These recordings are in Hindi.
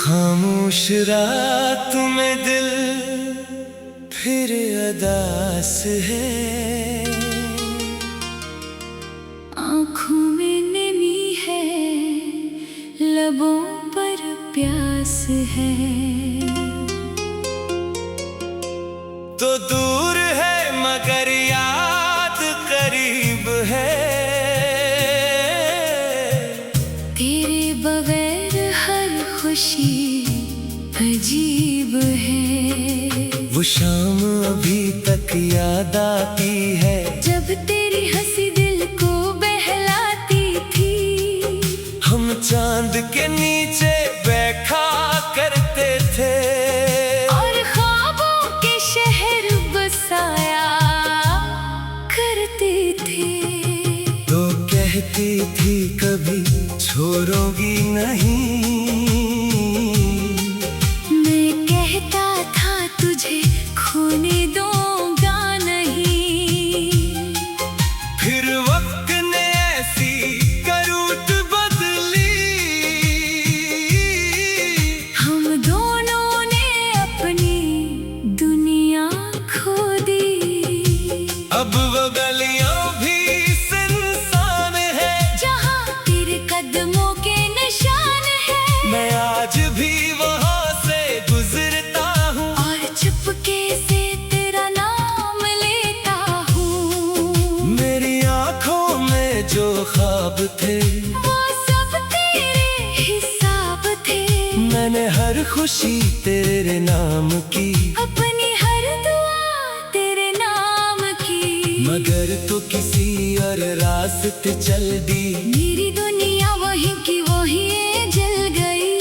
खामोश रात में दिल फिर अदास है, आँखों में नमी है, लबों पर प्यास है। तो दूर है मगर याद करीब है, तेरे बगैर हर खुशी अजीब है। वो शाम अभी तक याद आती है, जब तेरी हंसी दिल को बहलाती थी। हम चांद के नीचे बैठा करते थे, और ख्वाबों के शहर बसाया करते थे। तो कहती थी कभी छोड़ोगी नहीं, मैं कहता था तुझे खोने दूंगा नहीं। फिर वक्त ने ऐसी करवट बदली, हम दोनों ने अपनी दुनिया खो दी। अब वो गलियां भी सुनसान है, जहाँ तेरे कदमों के निशान है। मैं आज भी वहां से गुजरता हूँ, और चुपके से तेरा नाम लेता हूँ। मेरी आंखों में जो ख्वाब थे वो सब तेरे हिसाब थे। मैंने हर खुशी तेरे नाम की, अपनी हर दुआ तेरे नाम की। मगर तो किसी और रास्ते चल दी। मेरी दुनिया वहीं की वहीं जल गई।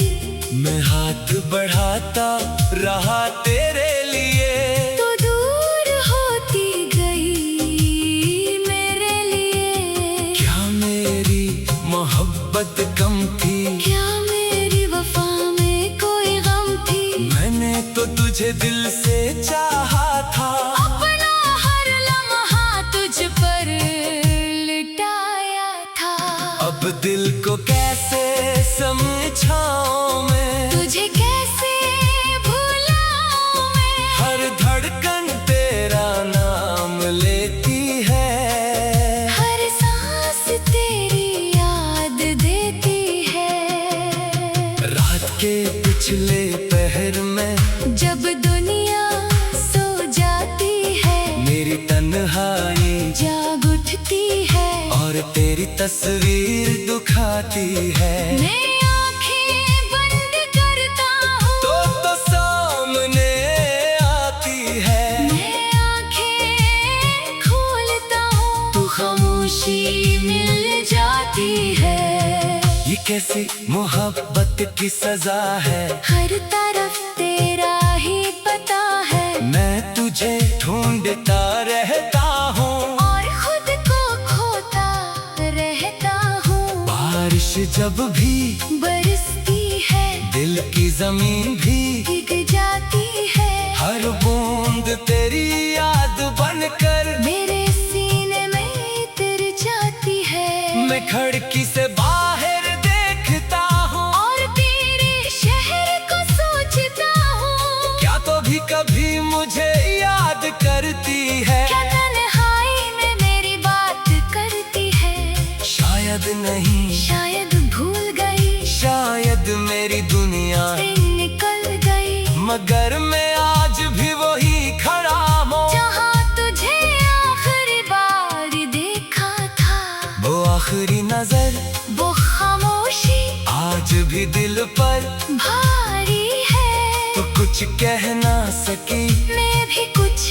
मैं हाथ बढ़ाता रहा तेरे लिए, तो दूर होती गई मेरे लिए। क्या मेरी मोहब्बत कम थी, क्या मेरी वफा में कोई गम थी। मैंने तो तुझे दिल से चाहा था, अपना हर लम्हा तुझ पर लिटाया था। अब दिल को कैसे समझाऊं मैं, तुझे कैसे भुलाऊं मैं। हर धड़कन तेरा नाम लेती है, हर सांस तेरी याद देती है। रात के पिछले पहर में जब दुनिया सो जाती है, मेरी तन्हाई जाग उठती है। और तेरी तस्वीर दुखाती है। मैं आँखें बंद करता हूँ तो सामने आती है, मैं आँखें खोलता हूँ तो खामोशी मिल जाती है। ये कैसी मोहब्बत की सजा है, हर तरफ तेरा ही पता है। मैं तुझे ढूंढता रहता हूँ, और खुद को खोता रहता हूँ। बारिश जब भी बरसती है, दिल की जमीन भी भीग जाती है। हर बूंद तेरी याद बनकर मेरे सीने में उतर जाती है। मैं खिड़की से बाहर देखता हूँ, और तेरे शहर को सोचता हूँ। क्या तो भी कभी मुझे याद करती है, क्या तन्हाई में मेरी बात करती है। शायद नहीं, शायद भूल गई, शायद मेरी दुनिया से निकल गई। मगर मैं आज भी वही खड़ा हूँ, जहाँ तुझे आखिरी बार देखा था। वो आखिरी नजर वो खामोशी आज भी दिल पर भारी है। तो कुछ कह ना सकी, मैं भी कुछ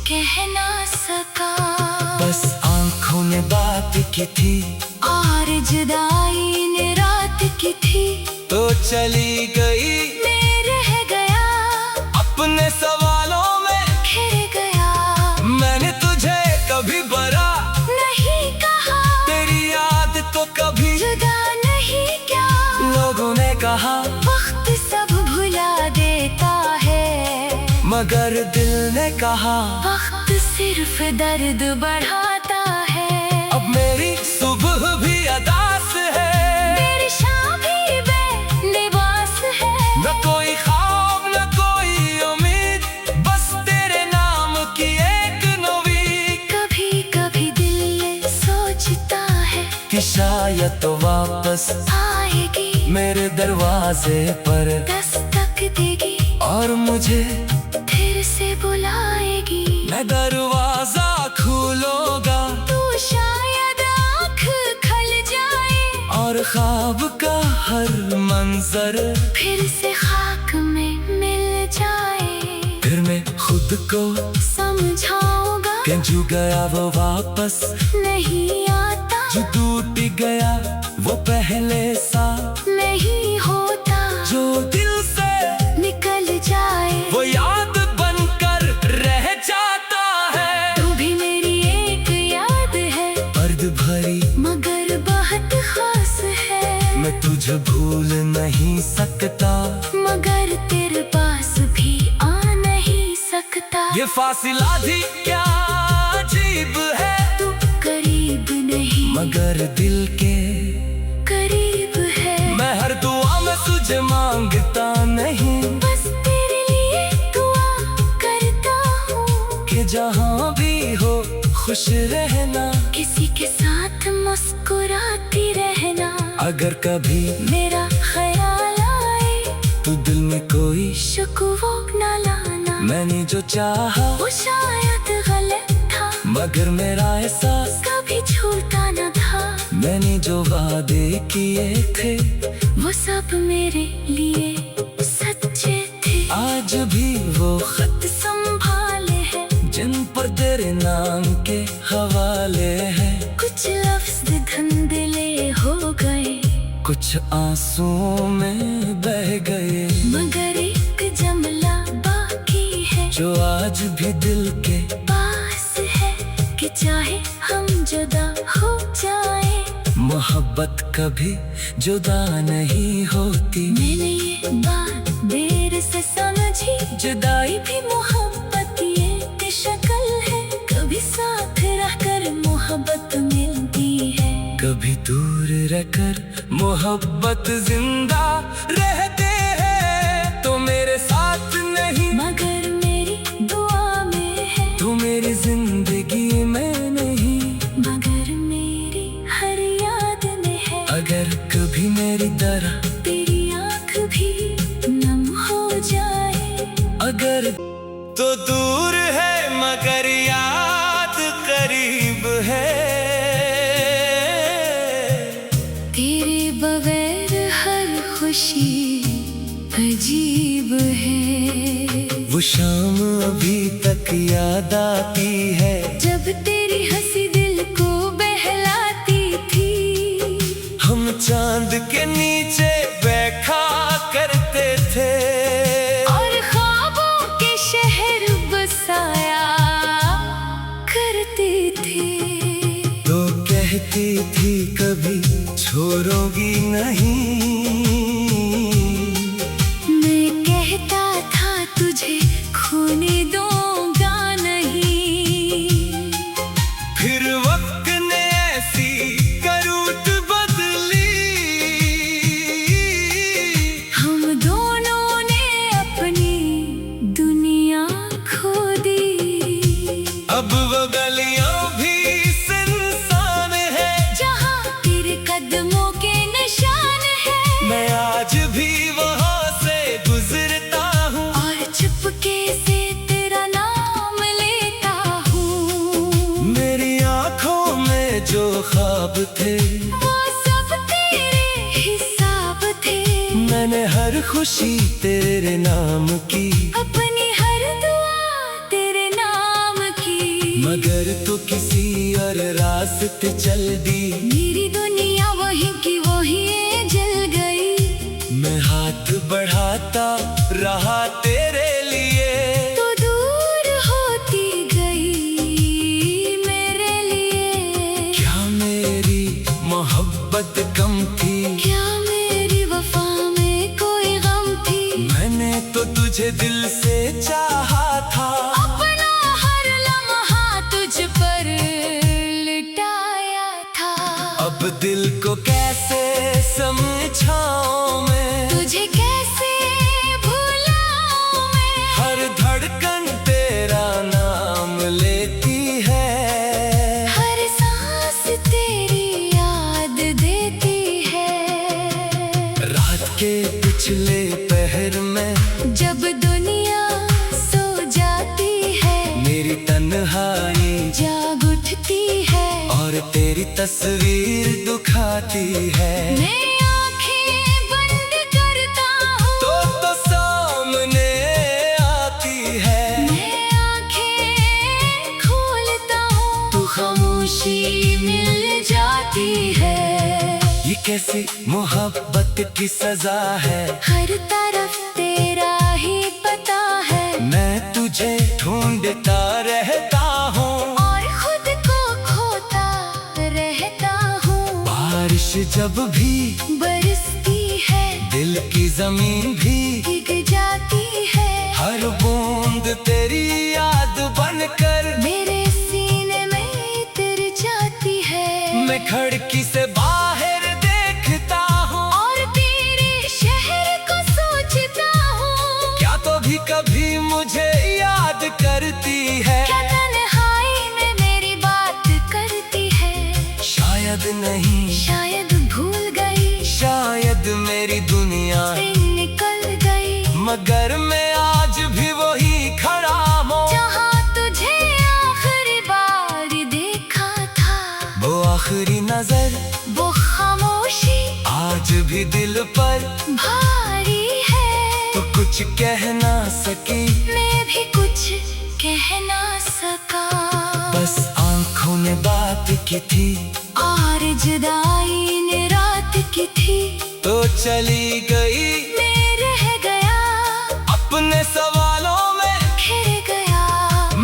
कह ना सका। बस आंखों ने बात की थी, और जुदाई ने रात की थी। तो चली गई। मैं रह गया अपने सवालों में घिर गया। मैंने तुझे कभी बरा नहीं कहा, तेरी याद तो कभी जुदा नहीं क्या। लोगों ने कहा वक्त सब भुला देता है, मगर दिल ने कहा वक्त सिर्फ दर्द बढ़ाता है। अब मेरी सुबह भी अदास है, मेरी शाम भी बेलिबास है। मैं शायद तो वापस आएगी, मेरे दरवाजे पर दस्तक देगी और मुझे फिर से बुलाएगी। मैं दरवाजा खोलूंगा तू शायद आँख खल जाए और ख्वाब का हर मंजर फिर से खाक में मिल जाए। फिर मैं खुद को समझाऊंगा कि जो गया वो वापस नहीं आता, जो टूट गया वो पहले सा नहीं होता। जो दिल से निकल जाए वो याद बनकर रह जाता है। तू भी मेरी एक याद है, दर्द भरी मगर बहुत खास है। मैं तुझे भूल नहीं सकता, मगर तेरे पास भी आ नहीं सकता। ये फासिला भी क्या अजीब है, तू करीब नहीं मगर दिल के करीब है। मैं हर दुआ में तुझे मांगता नहीं, बस तेरे लिए दुआ करता हूँ कि जहाँ भी हो खुश रहना, किसी के साथ मुस्कुराती रहना। अगर कभी मेरा ख्याल आए तू दिल में कोई शिकवा न लाना। मैंने जो चाहा वो शायद गलत था, मगर मेरा एहसास कभी झूठा न था। मैंने जो वादे किए थे वो सब मेरे लिए सच्चे थे। आज भी वो खत संभाले हैं जिन पर तेरे नाम के हवाले हैं। कुछ लफ्ज़ धुंधले हो गए, कुछ आंसुओं में बह गए, मगर एक जुमला बाकी है जो आज भी दिल के पास है कि चाहे हम जुदा हो जाए, मोहब्बत कभी जुदा नहीं होती। मैंने ये बात देर से समझी, जुदाई भी मोहब्बत ये एक शक्ल है। कभी साथ रहकर मोहब्बत मिलती है, कभी दूर रहकर मोहब्बत जिंदा रहते हैं। तो मेरे साथ नहीं मगर मेरी दुआ में है। तू मेरी जिंदगी में नहीं, मगर मेरी हर याद में है। अगर कभी मेरी तरह तेरी आँख भी नम हो जाए, अगर तो दूर है मगर याद करीब है। तेरे बगैर हर खुशी अजीब है। वो शाम अभी तक याद आती है, जब तेरी हंसी दिल को बहलाती थी। हम चांद के नीचे बैठा करते थे और ख्वाबों के शहर बसाया करते थे। तो कहती थी कभी छोड़ोगी नहीं, मैं कहता था तुझे खोने दूंगा नहीं। फिर वक्त ने ऐसी करवट बदली, हम दोनों ने अपनी दुनिया खो दी। अब वो गलियां भी सुनसान है, जहाँ तेरे कदमों के निशान है। मैं आज भी वहाँ से गुजरता हूँ और चुपके से तेरा नाम लेता हूँ। मेरी आँखों में जो ख्वाब थे वो सब तेरे हिसाब थे। मैंने हर खुशी तेरे नाम की, अपनी हर दुआ तेरे नाम की। मगर तो किसी और रास्ते चल दी। मेरी दुनिया वही की वही जल गई। मैं हाथ बढ़ाता रहा तेरे लिए, तो दूर होती गई मेरे लिए। क्या मेरी मोहब्बत कम थी, क्या मेरी वफा में कोई गम थी। मैंने तो तुझे दिल से चाहा था। अपना हर लम्हा तुझ पर लुटाया था। अब दिल तस्वीर दुखाती है। मैं आंखें बंद करता हूँ तो सामने आती है। मैं आंखें खोलता हूँ तो खामोशी मिल जाती है। ये कैसी मोहब्बत की सजा है। हर तरफ तेरा ही पता है। मैं तुझे ढूंढता रहता हूँ और खुद को खोता रहता हूँ। बारिश जब भी बरसती है दिल की जमीन भी भीग जाती है। हर बूंद तेरी याद बनकर मेरे सीने में उतर जाती है। मैं खिड़की से बाहर देखता हूँ और तेरे शहर को सोचता हूँ। क्या तो भी कभी मुझे याद करती है। क्या तन्हाई में मेरी बात करती है। शायद नहीं, शायद भूल गई, शायद मेरी दुनिया से निकल गई। मगर मैं आज भी वही खड़ा हूँ जहाँ तुझे आखिरी बार देखा था। वो आखिरी नजर, वो खामोशी आज भी दिल पर भारी है। तो कुछ कह ना सकी, मैं भी कुछ कह ना सका। बस आंखों में बात की थी और जुदाई ने रात की थी। तो चली गई, मैं रह गया अपने सवालों में घिर गया।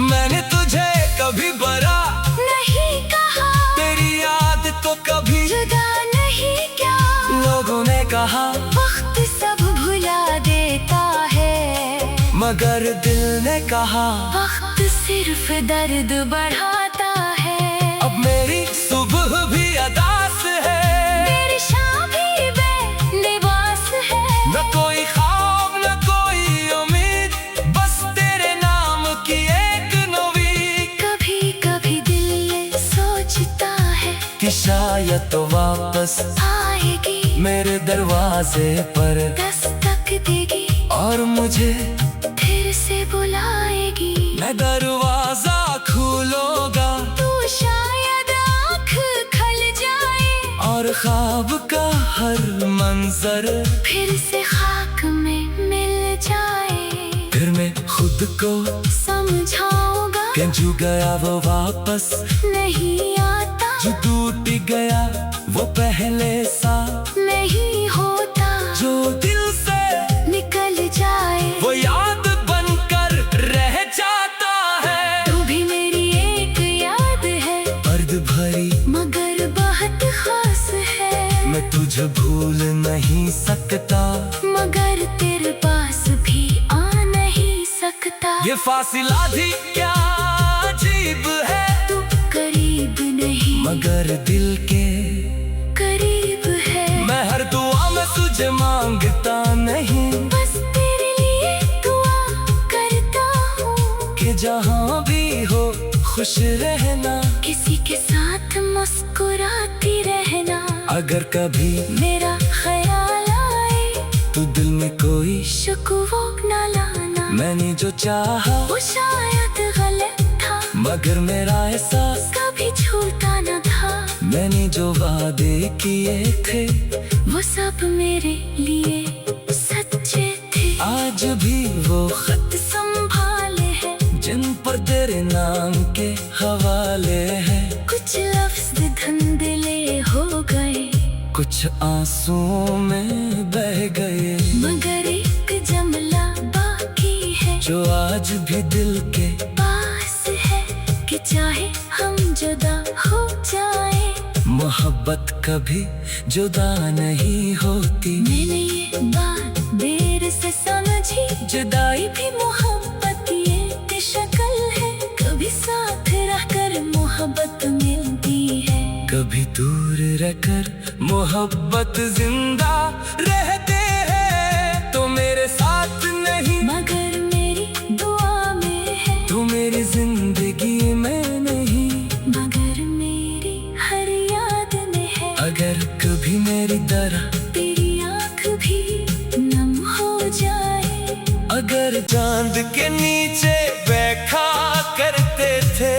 मैंने तुझे कभी बरा नहीं कहा, तेरी याद तो कभी जुदा नहीं क्या। लोगों ने कहा वक्त सब भुला देता है, मगर दिल ने कहा वक्त सिर्फ दर्द बढ़ाता है। अब मेरी सुबह भी अदास है, मेरी शाम भी बेलिबास है। न कोई ख्वाब न कोई उम्मीद, बस तेरे नाम की एक नवीद। कभी कभी दिल सोचता है कि शायद तो वापस आएगी, मेरे दरवाजे पर दस्तक देगी और मुझे फिर से बुलाएगी। मैं दरवाजा खोलूंगा तू शायद आँख खल जाए और ख्वाब का हर मंजर फिर से खाक में मिल जाए। फिर मैं खुद को समझाऊंगा कि जो गया वो वापस नहीं आता, जो टूट गया वो पहले सा नहीं होता। जो दिल से निकल जाए वो याद बनकर रह जाता है। तू भी मेरी एक याद है, दर्द भरी मगर बहुत खास है। मैं तुझे भूल नहीं सकता, मगर तेरे पास भी आ नहीं सकता। ये फासिला भी क्या अजीब है। तू करीब नहीं मगर दिल के करीब है। मैं हर दुआ में तुझे मांगता नहीं, बस तेरे लिए दुआ करता हूँ कि जहाँ भी हो खुश रहना, किसी के साथ मुस्कुराती रहना। अगर कभी मेरा ख्याल आए तू दिल में कोई शिकवा न लाना। मैंने जो चाहा वो शायद गलत था, मगर मेरा एहसास कभी झूठा न था। मैंने जो वादे किए थे वो सब मेरे लिए सच्चे थे। आज भी वो खत संभाले हैं जिन पर तेरे नाम के हवाले हैं। कुछ लफ्ज धुंधले हो गए, कुछ आंसुओं में बह गए, मगर एक जुमला बाकी है जो आज भी दिल के पास है। कि चाहे हम जुदा हो जाए, मोहब्बत कभी जुदा नहीं होती। मैंने ये बात देर से समझी, जुदाई भी मोहब्बत की एक शक्ल है। कभी साथ रहकर मोहब्बत मिलती है, कभी दूर रहकर मोहब्बत जिंदा रहते हैं। तो मेरे साथ नहीं मगर मेरी दुआ में है। तू मेरी जिंदगी में नहीं, मगर मेरी हर याद में है। अगर कभी मेरी तरह तेरी आँख भी नम हो जाए, अगर चांद के नीचे बैठा करते थे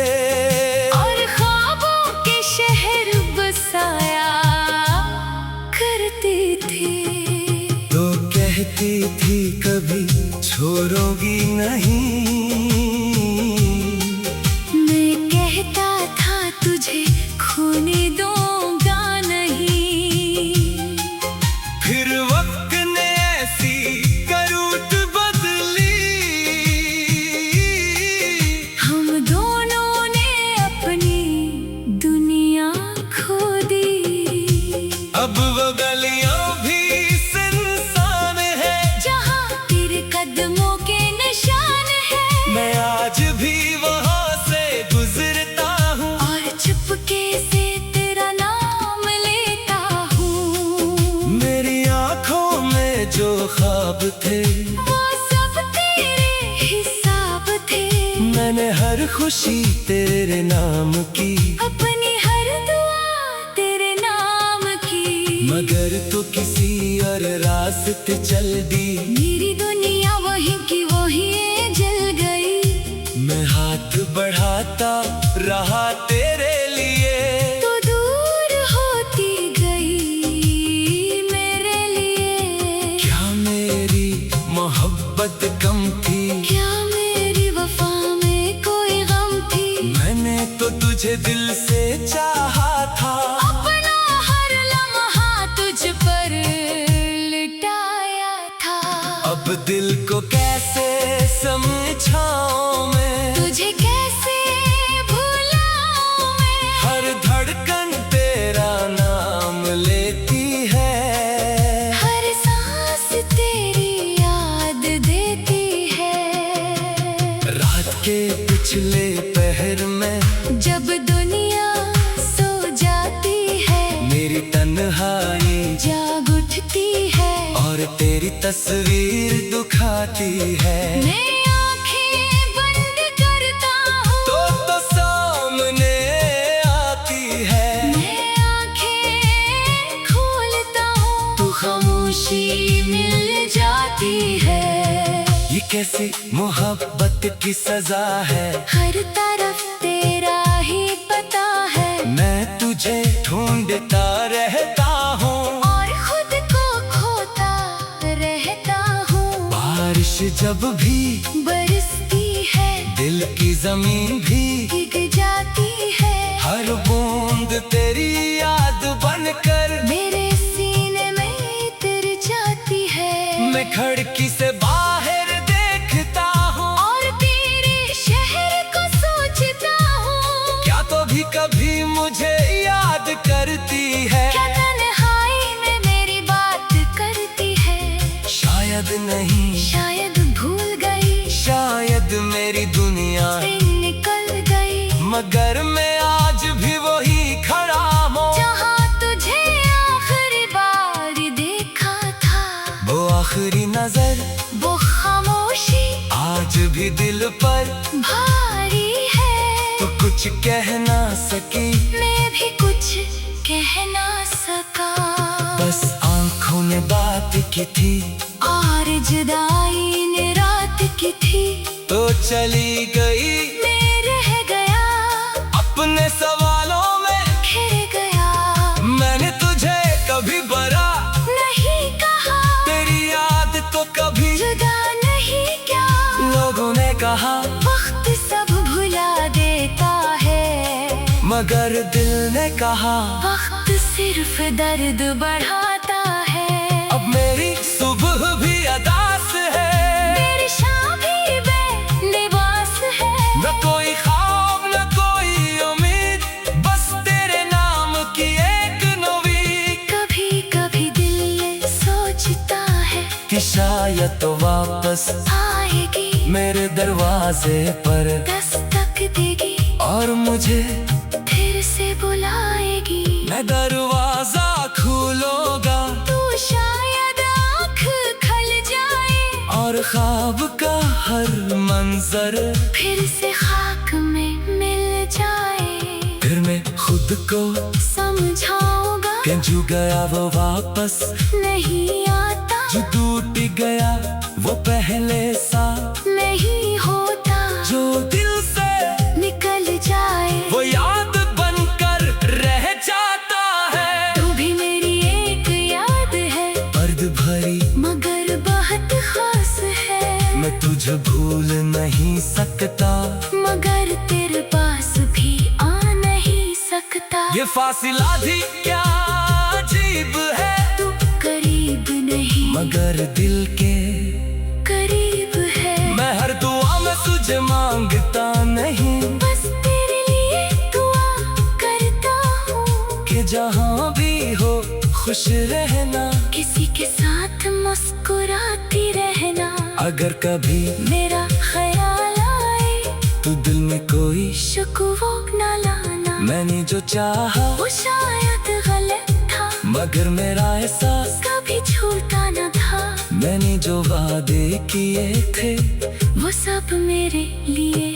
और ख्वाबों के शहर बस करती थी। तो कहती थी कभी छोड़ोगी नहीं, मैं कहता था तुझे खोने दूंगा नहीं। फिर वक्त ने ऐसी करवट बदली, हम दोनों ने अपनी दुनिया खो दी। अब वो गलियां भी सुनसान है, जहाँ तेरे कदमों के निशान है। मैं आज भी वहां से गुजरता हूँ, और चुपके से तेरा नाम लेता हूँ। मेरी आंखों में जो ख्वाब थे वो सब तेरे हिसाब थे। मैंने हर खुशी तेरे नाम की, अपनी हर दुआ तेरे नाम की। मगर तो किसी और रास्ते चल दी, मेरी दुनिया वहीं की वहीं जल गई। मैं हाथ बढ़ाता रहा तेरे लिए, तो दूर होती गई मेरे लिए। क्या मेरी मोहब्बत कम थी, क्या मेरी वफा में कोई गम थी। मैंने तो तुझे दिल से चाहा था, अपना हर लम्हा तुझ पर लुटाया था। अब दिल को कैसे समझाऊं मैं, तुझे कैसे भुलाऊं मैं। हर धड़कन तेरा नाम लेती है, हर सांस तेरी याद देती है। रात के पिछले पहर में जब दुनिया सो जाती है, मेरी तन्हाई जाग उठती है। और तेरी तस्वीर दुखाती है, मैं आंखें बंद करता हूँ तो सामने आती है। मैं आंखें खोलता हूँ तो खामोशी मिल जाती है। ये कैसी मोहब्बत की सजा है, हर तरफ तेरा ही पता है। मैं तुझे ढूंढता रहता हूँ, और खुद को खोता रहता हूँ। बारिश जब भी बरसती है, दिल की जमीन भी भीग जाती है। हर बूंद तेरी याद बनकर मेरे सीने में उतर जाती है। मैं खिड़की से बाहर देखता हूँ, और तेरे शहर को सोचता हूँ। क्या तो भी कभी मुझे याद करती है, क्या तन्हाई में मेरी बात करती है। शायद नहीं, शायद भूल गई, शायद मेरी दुनिया से निकल गई। मगर मैं आज भी वही खड़ा हूँ, जहाँ तुझे आखिरी बार देखा था। वो आखिरी नजर वो खामोशी आज भी दिल पर भारी है। तो कुछ कह ना सकी, मैं भी कुछ कह ना सका। बस आंखों ने बात की थी, और जुदाई ने रात की थी। तो चली गई, मैं रह गया अपने सवालों में घिर गया। मैंने तुझे कभी बरा नहीं कहा, तेरी याद तो कभी जुदा नहीं क्या। लोगों ने कहा, वक्त सब भुला देता है। मगर दिल ने कहा, वक्त सिर्फ दर्द बढ़ाता है। अब मेरी सुबह भी अदास है, मेरी शाम भी बेलिबास है। न कोई ख्वाब न कोई उम्मीद, बस तेरे नाम की एक नवी। कभी कभी दिल सोचता है कि शायद तो वापस आएगी, मेरे दरवाजे पर दस्तक देगी। और मुझे फिर से बुलाएगी। मैं दरवाजा खोलूंगा, तू शायद आँख खल जाए। और ख्वाब का हर मंजर फिर से खाक में मिल जाए। फिर मैं खुद को समझाऊंगा कि जो गया वो वापस नहीं आता। जो टूट गया वो पहले सा नहीं होता। जो दिल से निकल जाए वो याद बनकर रह जाता है। तू भी मेरी एक याद तुझे भूल नहीं सकता, मगर तेरे पास भी आ नहीं सकता। ये फासिला भी क्या अजीब है, तू करीब नहीं मगर दिल के करीब है। मैं हर दुआ में तुझे मांगता नहीं, बस तेरे लिए दुआ करता हूँ कि जहाँ भी हो खुश रहना, किसी के साथ मुस्कुराती रहना। अगर कभी मेरा ख्याल आए तो दिल में कोई शिकवा न लाना। मैंने जो चाहा वो शायद गलत था, मगर मेरा एहसास कभी झूठा न था। मैंने जो वादे किए थे वो सब मेरे लिए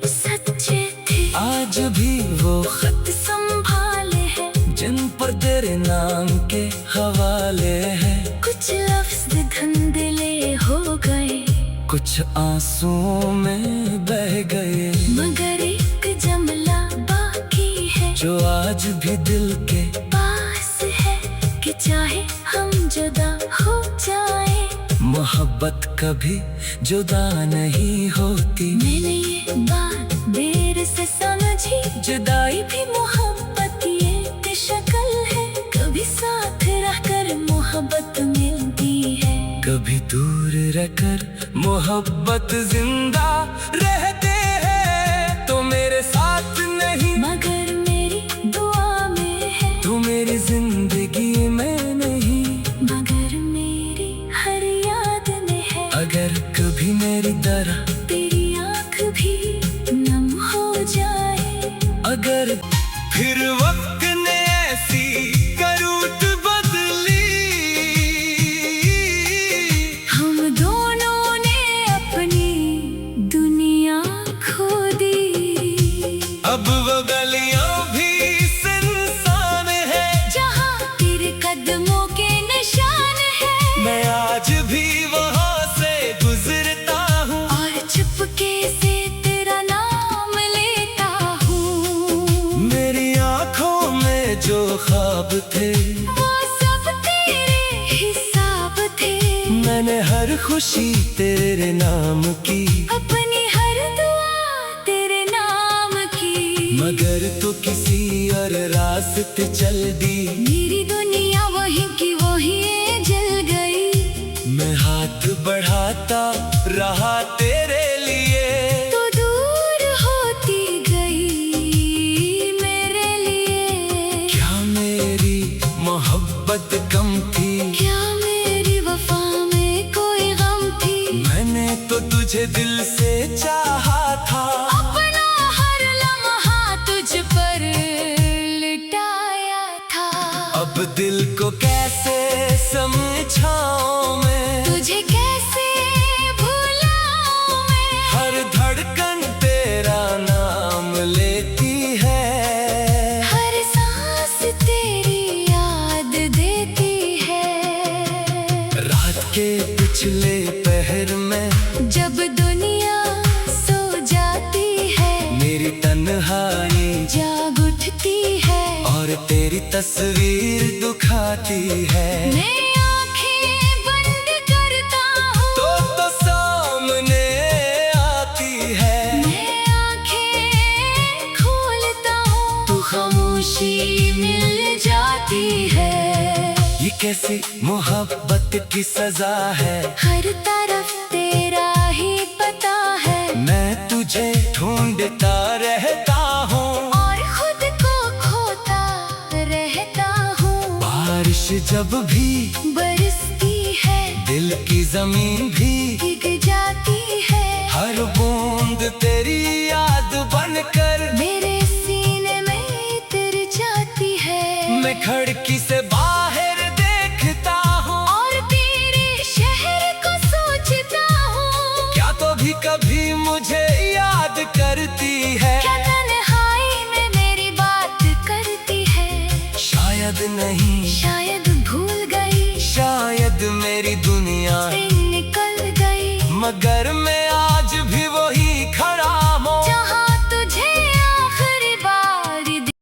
सच्चे थे। आज भी वो खत संभाले हैं जिन पर तेरे नाम के हवाले हैं। कुछ लफ्ज़ धुंधले हो गए, कुछ आंसुओं में बह गए, मगर एक जुमला बाकी है जो आज भी दिल के पास है, कि चाहे हम जुदा हो जाए, मोहब्बत कभी जुदा नहीं होती। मैंने ये बात देर से समझी, जुदाई भी मोहब्बत की एक शक्ल है। कभी साथ रहकर मोहब्बत मिलती है, कभी दूर रहकर मोहब्बत जिंदा रहते हैं। तो मेरे साथ नहीं मगर मेरी दुआ में है। तू मेरी जिंदगी में नहीं, मगर मेरी हर याद में है। अगर कभी मेरी तरह तेरी आँख भी नम हो जाए, अगर फिर वक्त ने ऐसी करूट बदली, हम दोनों ने अपनी दुनिया खो दी। अब वो गलियां भी सुनसान है, जहाँ तेरे कदमों के निशान है, मैं आज भी वहाँ से गुजरता हूँ, और चुपके से तेरा नाम लेता हूँ। मेरी आँखों में जो ख्वाब थे वो सब तेरे हिसाब थे, मैंने हर खुशी तेरे नाम की, अपनी हर दुआ तेरे नाम की। मगर तो किसी और रास्ते चल दी, मेरी दुनिया वहीं की वहीं जल गई। मैं हाथ बढ़ाता रहा तेरे लिए, तो दूर होती गई मेरे लिए। क्या मेरी मोहब्बत कम थी, क्या मेरी वफा में कोई गम थी। मैंने तो तुझे दिल से चाहा था, अपना हर लम्हा तुझ पर लुटाया था। अब दिल को कैसे समझाऊं मैं, तुझे कैसे भुलाऊं मैं। हर धड़कन तेरा नाम लेती है, हर सांस तेरी याद देती है। रात के पिछले पहर में जब दुनिया सो जाती है, मेरी तन्हाई जाग उठती है, और तेरी तस्वीर दुखाती है। मैं आँखें बंद करता हूँ तो सामने आती है, मैं आँखें खोलता हूँ तो खामोशी मिल जाती है। ये कैसी मोहब्बत की सजा है, हर तरफ तेरा ही पता है, मैं तुझे ढूंढता रहता हूँ, और खुद को खोता रहता हूँ। बारिश जब भी बरसती है, दिल की जमीन भी भीग जाती है, हर बूंद तेरी याद बनकर मेरे सीने में उतर जाती है। मैं खिड़की से बाहर देखता हूँ, और तेरे शहर को सोचता हूँ। क्या तो भी कभी मुझे याद करती है, क्या तन्हाई में मेरी बात करती है। शायद नहीं, शायद भूल गई, शायद मेरी दुनिया से निकल गई, मगर मैं